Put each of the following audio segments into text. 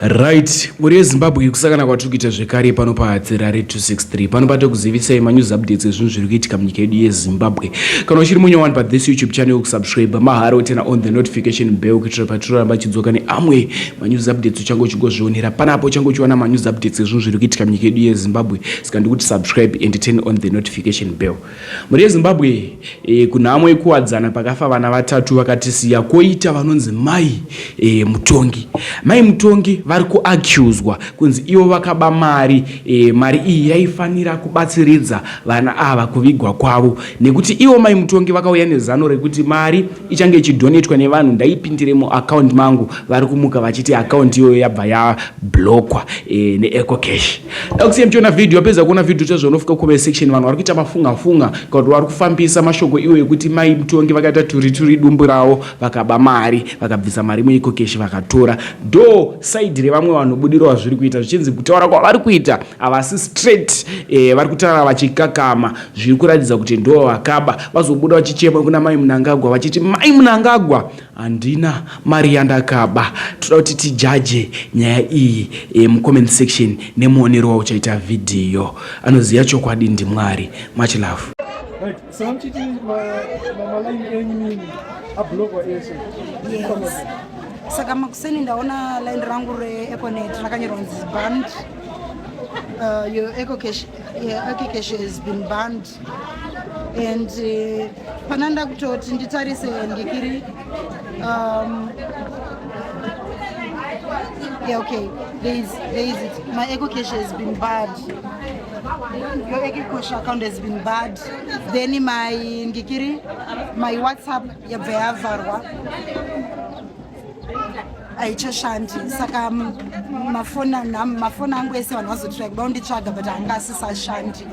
Right, muri Zimbabwe kusakana kwatikuita zvekare pano paHadzirare 263 pano patokuzivisai manews updates ezvinhu zviri kuitika munyika yedu yeZimbabwe. Kana uchiri munyowani pa this YouTube channel kusubscribe mahara tena on the notification bell kuitira patoramba chidzoka neamwe manews updates uchango chingozvionera panapo uchango chiwana manews updates ezvinhu zviri kuitika munyika yedu yeZimbabwe. Saka ndikuti subscribe and turn on the notification bell. Muri Zimbabwe kuna amwe kuwadzana pakafa vana vatatu vakatisiya koita vanonzi Mai Mutongi. Mai Mutongi vari kuaccuswa kunzi ivo vakaba mari mari iyi yaifanira kubatsiridza vana ava kuvigwa kwavo nekuti ivo Mai Mutongi vakauya nezano rekuti mari ichange ichidonetwa nevanhu ndaipindire muaccount mangu. Vari kumuka vachiti account iyoyo yabva yablokwa neEcocash. Dakusiya mchiona video apedza kuona video chazvonofika comment section vanhu vari kuita mafunga kuti vari kufambisa mashoko iwo ekuti Mai Mutongi vakaita turi dumbu ravo vakaba mari vakabvisa mari muEcocash vakatora do side revamwe vanhu budiro zviri kuita zvichinzi kutaura kwavari kuita avasi straight vari kutaura vachikakama zviri kuratidza kuti ndo vakaba vazobuda vachichema kuna Mai Mnangagwa vachiti Mai Mnangagwa handina mari yandakaba. Toda kuti tijaje nyaya iyi mucomment section nemuonero wauchaita video. Anoziya chokwadi ndiMwari. Much love. Right, so I'm cheating my line ablogwa ese. Yes. Saka makuseni ndaona line rangu reEconet rakanyorwa kunzi banned. Your Ecocash has been banned. And pananda kutoti nditarise ndikiri yeah, okay, there is it. My Ecocash has been banned. Your Ecocash account has been banned. Then my WhatsApp yabva yavarwa aichashandi. Saka mafoni angu ese vanhu vazotirai kuda kunditsvaga but anga asisashandi.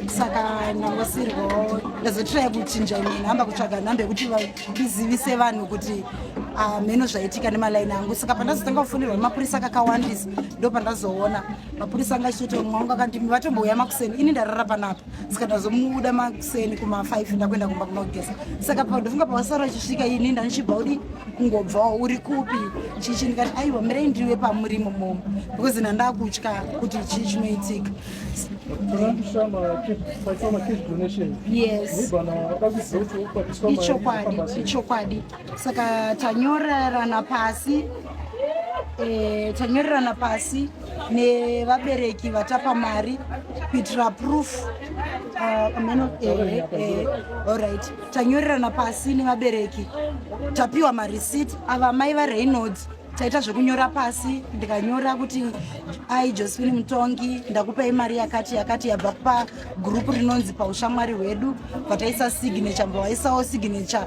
Saka ndangosirwawo ndazotirai kuchinja ine nhamba kutsvaga nhamba yekuti ndizivise vanhu kuti mheno zvaitika nemalaini angu. Saka pandazotanga kufonirwa nemapurisa kakawandisa ndo pandazoona mapurisa anga achitoti mumwe wangu akandimi vatombouya makuseni ini ndarara panapa. Saka ndazomuda makuseni kuma5 ndakuenda kumba kunogeza. Saka pandofunga pavasara vachisvika ini ndanichibva uri kungobvawo uri kupi chichi ndikati aiwa mirai ndiwe pamurimo momo because ndandakutya kuti chii chinoitika. Yes, ichokwadi. Saka tanyorerana pasi nevabereki vatapa mari kuitira proof. Alright, tanyorerana pasi nevabereki tapiwa mareceipt ava mai vaReynolds. Taita zvekunyora pasi ndikanyora kuti Josephine Mutongi ndakupai mari yakati yabva pagroup rinonzi paushamwari hwedu vataisa signature mbawaisawo signature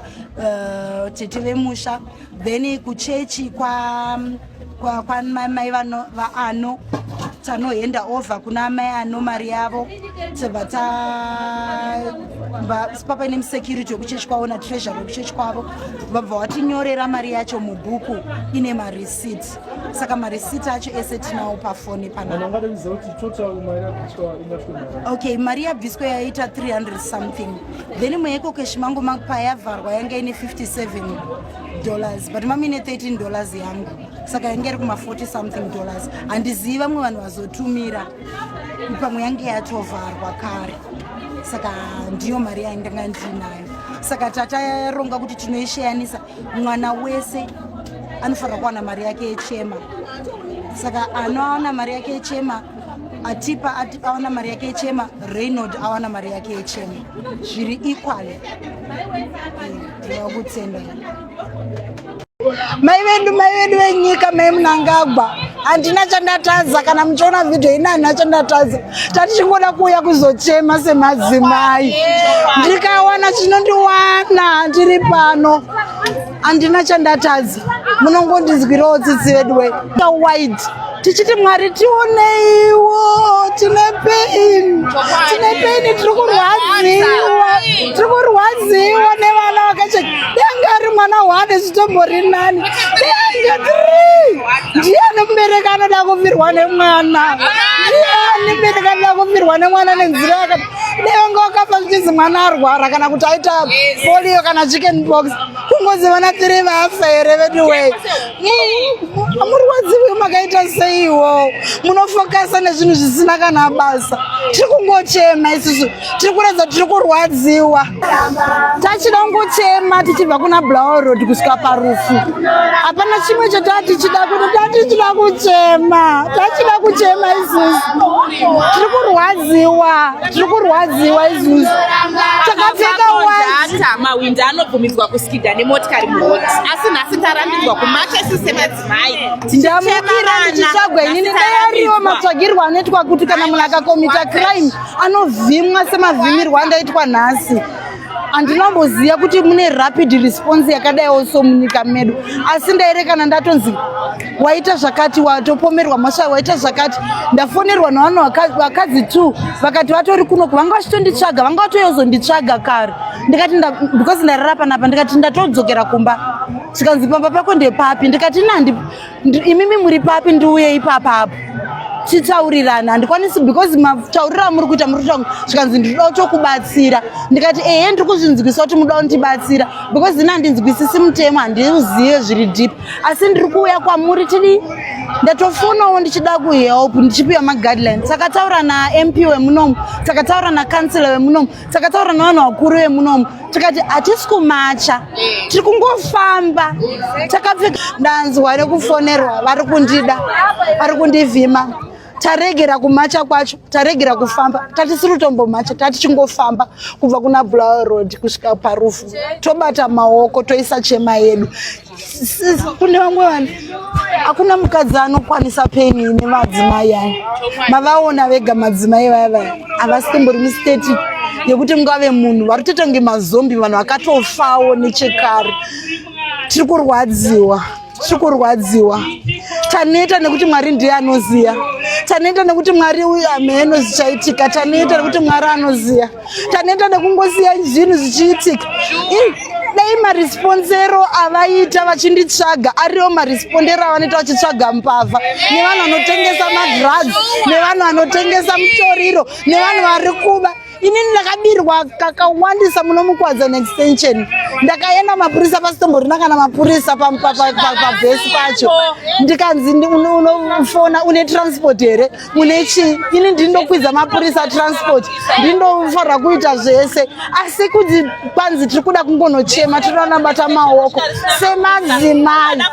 tete vemusha. Then kuchechi kwa mai vaano tanohenda over kuna mai ano mari yavo papa ine security wekuchechi kwavo natreasury wekuchechi kwavo vabva vatinyorera mari yacho mubhuku ine mareceipt. Saka mareceipt acho ese tinawo pafoni panapa. Okay, mari yabviswa yaita 300 something. Then muEcocash mangu payavharwa yanga ine $57 but mami ine $13 yangu. Saka yanga iri kuma $40 something. Handizivi vamwe vanhu vazotumira pamwe yange yatovharwa kare. Saka ndiyo mari yandanga ndinayo. Saka tataronga kuti tinoishayanisa mwana wese anofanira kuwana mari yake yechema. Saka anowana mari yake yechema Atipa awana mari yake yechema, Reynolds awana mari yake yechema. Zviri equal. Ndinokutenda. Mai vedu venyika Mai Mnangagwa handina chandatadza kana muchiona video ina handina chandatadza. Tatichingoda kuuya kuzochema semadzimai. Ndikawana chinondiwana ndiri pano handina chandatadza. Munongondizwirawo tsitsi vedu wide tichiti Mwari tioneiwo tine pain tiri kurwadziwa nevana vakacheka. Danga ari mwana wane zvitombori nani danga 3 ndiani mubereki anoda kufirwa nemwana. ndiani bereka kufirwa nemwana nenzira yakati dai wakafa zvichizi mwana arwara kana kuti aita polio kana chicken pox kungozi vana 3 vafa here vedu wei murwadziwi makaita seiwo munofokasa nezvinhu zvisina kana basa tiri kungochema isusu tiri kuratidza tiri kurwadziwa tachida kungochema tichibva kuna Blower Road kusvika parufu hapana chimwe chetatichida kuti tatichida kuchema isusu tiri kurwadziwa isusu takapfeka data mawinda anobvumidzwa kuskidha nemotikari muroad asi nhasi tarambidzwa kumacha isu semadzimai ndamukira ndichitsvagwa inini ndayariwo matsvagirwo anoitwa kuti kana munhu akakomita crime anovhimwa semavhimirwo andaitwa nhasi handinamboziva kuti mune rapid response yakadaiwo so munyika medu asi ndairekana ndatonzi waita zvakati watopomerwa mhosva waita zvakati ndafonerwa navanhu vakadzi 2 vakati vatori kunoku vanga vachitonditsvaga vanga vatoyozonditsvaga kare ndikati because ndarara panapa ndikati ndatodzokera kumba zvikanzi pamba pako ndepapi ndikati imimi muri papi ndiuye ipapapo titaurirana handikwanisi because mataurira muri kuita muri kuita zvikanzi ndinoda kutokubatsira ndikati ndiri kuzvinzwisa kuti munoda kundibatsira because ini handinzwisisi mutemo handiuzive zviri deep asi ndiri kuuya kwamuri tidi ndatofonawo ndichida kuhelp ndichipiwa maguidelines takataura naMP wemunomu takataura nakansela wemunomu takataura navanhu vakuru vemunomu tikati hatisi kumacha tiri kungofamba takapfeka ndanzwa nekufonerwa vari kundida vari kundivhima taregera kumacha kwacho taregera kufamba tatisiri kutombomacha tatichingofamba kubva kuna Blower Road kusvika parufu tobata maoko toisa chema yedu kune vamwe vanhu hakuna mukadzi anokwanisa peni nemadzimai aya mavaona vega madzimai vaya havasimbori misteti yekuti mungave munhu vari kutotonge mazombi vanhu vakatofawo nechekare tiri kurwadziwa taneta nekuti Mwari ndiye anoziya taneta nekuti Mwari uyu hameno zvichaitika taneta nekuti Mwari anoziya taneta nekungosiya zvinhu zvichiitika dai marisponsero avaita vachinditsvaga ariwo marispondero avanoita vachitsvaga mbavha nevanhu vanotengesa madrugs nevanhu vanotengesa mutoriro nevanhu vari kuba inini ndakabirwa kakawandisa muno mukwadzana extension ndakaenda mapurisa pasitomborina kana mapurisa pabhesi pacho ndikanzi unofona une transport here mune chii ini ndindokwidza mapurisa transport ndindofarwa kuita zvese asi kuti kwanzi tiri kuda kungonochema tinoda kunabata maoko semadzimai